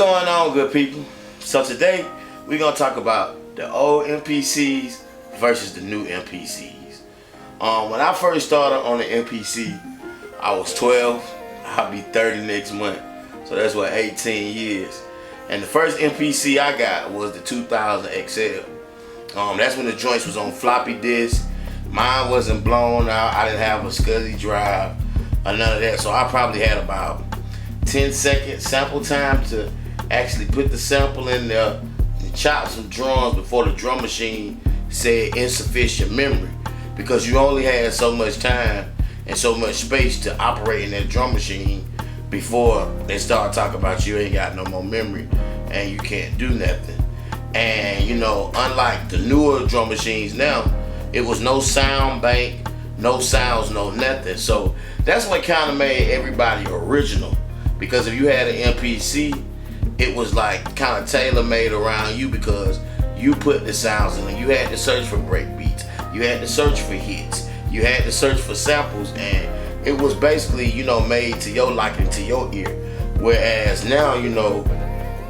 What's going on, good people? So today we're gonna talk about the old MPCs versus the new MPCs. When I first started on the MPC, I was 12. I'll be 30 next month, so that's what, 18 years. And the first MPC I got was the 2000 XL. That's when the joints was on floppy disk. Mine wasn't blown out. I didn't have a SCSI drive or none of that, so I probably had about 10-second sample time to actually put the sample in there and chop some drums before the drum machine said insufficient memory, because you only had so much time and so much space to operate in that drum machine before they start talking about you ain't got no more memory and you can't do nothing. And you know, unlike the newer drum machines now, it was no sound bank, no sounds, no nothing. So that's what kind of made everybody original, because if you had an MPC, it was like kind of tailor-made around you, because you put the sounds in, and you had to search for break beats, you had to search for hits, you had to search for samples, and it was basically, you know, made to your liking, to your ear. Whereas now, you know,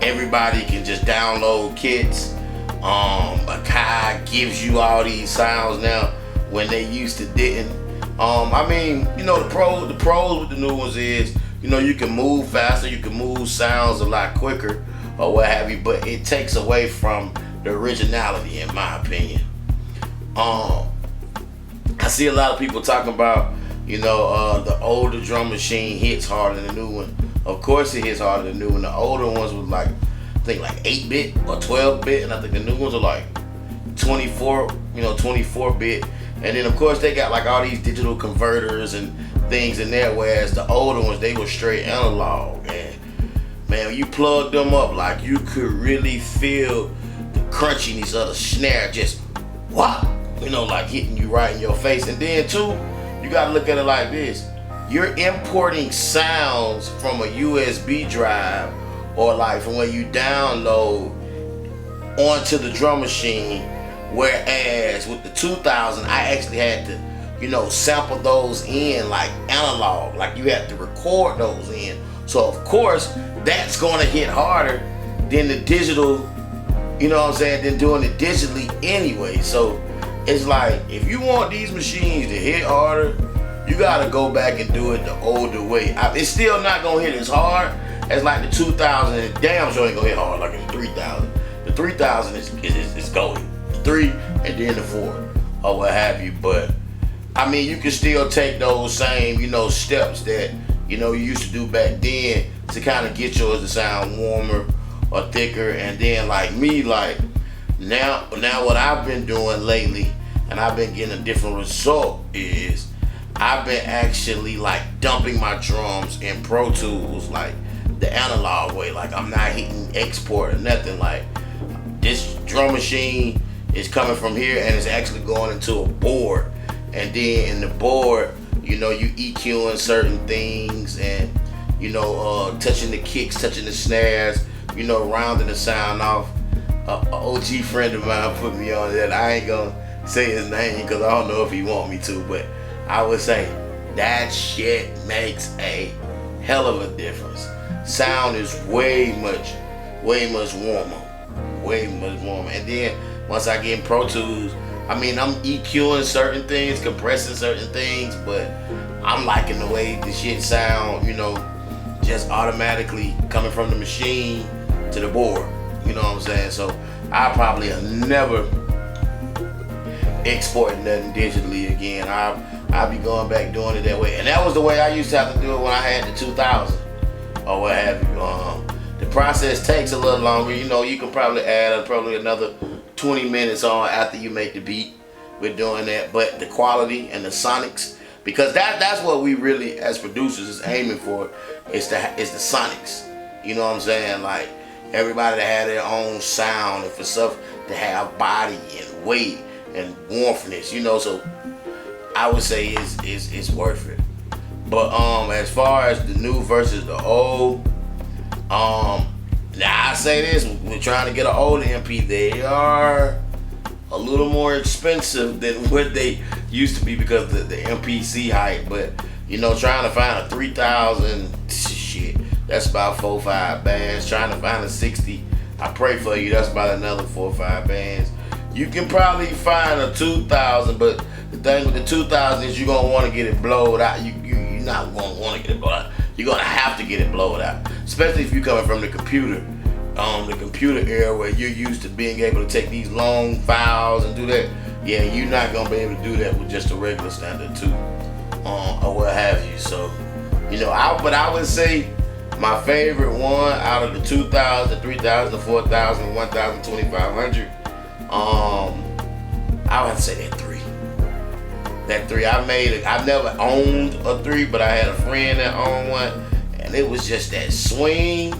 everybody can just download kits. Akai gives you all these sounds now when they used to didn't. I mean, you know, the pros with the new ones is, you know, you can move faster, you can move sounds a lot quicker or what have you, but it takes away from the originality, in my opinion. I see a lot of people talking about, you know, the older drum machine hits harder than the new one. Of course it hits harder than the new one. The older ones was like, I think like 8-bit or 12-bit, and I think the new ones are like 24-bit. And then of course they got like all these digital converters and things in there, whereas the older ones, they were straight analog. And man, when you plugged them up, like, you could really feel the crunchiness of the snare just whop, you know, like hitting you right in your face. And then too, you gotta look at it like this: you're importing sounds from a USB drive, or like from when you download onto the drum machine. Whereas with the 2000, I actually had to, you know, sample those in like analog, like you had to record those in. So of course that's gonna hit harder than the digital, you know what I'm saying, than doing it digitally anyway. So it's like, if you want these machines to hit harder, you gotta go back and do it the older way. It's still not gonna hit as hard as like the 2000, and damn sure ain't gonna hit hard like the 3000. The 3000 is going. 3 and then the 4 or what have you. But I mean, you can still take those same, you know, steps that, you know, you used to do back then to kind of get yours to sound warmer or thicker. And then like me, like now what I've been doing lately, and I've been getting a different result, is I've been actually like dumping my drums in Pro Tools like the analog way. Like, I'm not hitting export or nothing. Like, this drum machine is coming from here and it's actually going into a board, and then in the board, you know, you EQing certain things, and you know, touching the kicks, touching the snares, you know, rounding the sound off. An OG friend of mine put me on that. I ain't gonna say his name because I don't know if he want me to, but I would say that shit makes a hell of a difference. Sound is way much warmer. And then once I get in Pro Tools, I mean, I'm EQing certain things, compressing certain things, but I'm liking the way the shit sound, you know, just automatically coming from the machine to the board. You know what I'm saying? So I probably have never export nothing digitally again. I'll be going back doing it that way. And that was the way I used to have to do it when I had the 2000 or what have you. The process takes a little longer. You know, you can probably add probably another 20 minutes on after you make the beat with doing that. But the quality and the sonics, because that's what we really as producers is aiming for, is the sonics. You know what I'm saying? Like, everybody to have their own sound, and for stuff to have body and weight and warmthness, you know. So I would say it's worth it. But as far as the new versus the old, now I say this: we're trying to get an old MP. They are a little more expensive than what they used to be because of the MPC hype. But you know, trying to find a 3000, shit, That's about 4 or 5 bands. Trying to find a 60. I pray for you. That's about another 4 or 5 bands. You can probably find a 2,000, but the thing with the 2,000 is you're gonna want to get it blowed out. You're not gonna want to get it blowed out. You're gonna have to get it blowed out, especially if you're coming from the computer era where you're used to being able to take these long files and do that. Yeah, you're not gonna be able to do that with just a regular standard 2, or what have you. So, but I would say my favorite one out of the 2,000, 3,000, 4,000, 1,000, 2,500. I would have to say that 3. That 3, I've never owned a 3, but I had a friend that owned one, and it was just that swing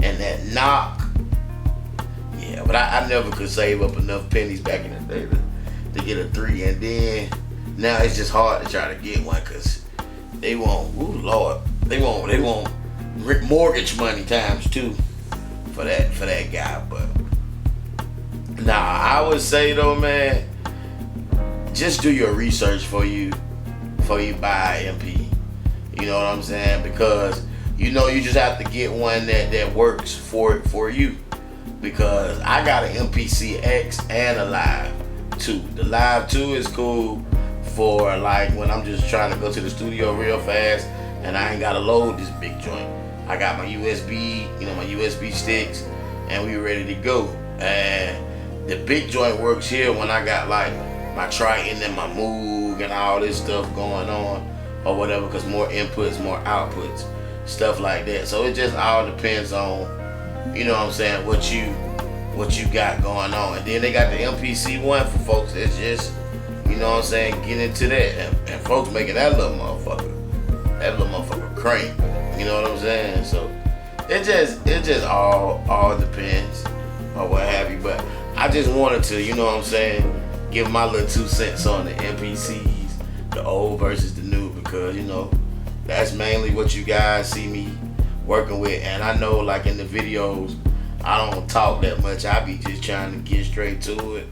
and that knock. Yeah, but I never could save up enough pennies back in the day to get a 3, and then now it's just hard to try to get one because they want, they want mortgage money times 2 for that guy. But I would say though, man, just do your research before you buy an MP. You know what I'm saying? Because you just have to get one that works for you. Because I got an MPC X and a Live 2. The Live 2 is cool for like when I'm just trying to go to the studio real fast and I ain't gotta load this big joint. I got my USB, my USB sticks, and we ready to go. And the big joint works here when I got like my Triton and my Moog and all this stuff going on or whatever, because more inputs, more outputs, stuff like that. So it just all depends on, what you got going on. And then they got the MPC one for folks that's just, get into that. And folks making that little motherfucker crank. You know what I'm saying? So it just all depends or what have you. But I just wanted to, give my little 2 cents on the MPCs, the old versus the new, because that's mainly what you guys see me working with. And I know, like in the videos, I don't talk that much. I be just trying to get straight to it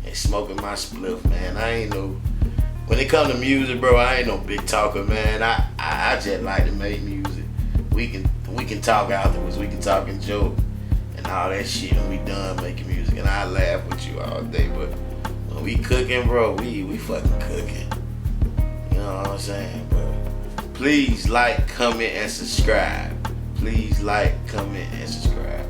and smoking my spliff, man. I ain't no, when it comes to music, bro, I ain't no big talker, man. I just like to make music. We can talk afterwards. We can talk and joke and all that shit when we done making music. And I laugh with you all day, but when we cooking, bro, we fucking cooking. You know what I'm saying? But please like, comment, and subscribe. Please like, comment, and subscribe.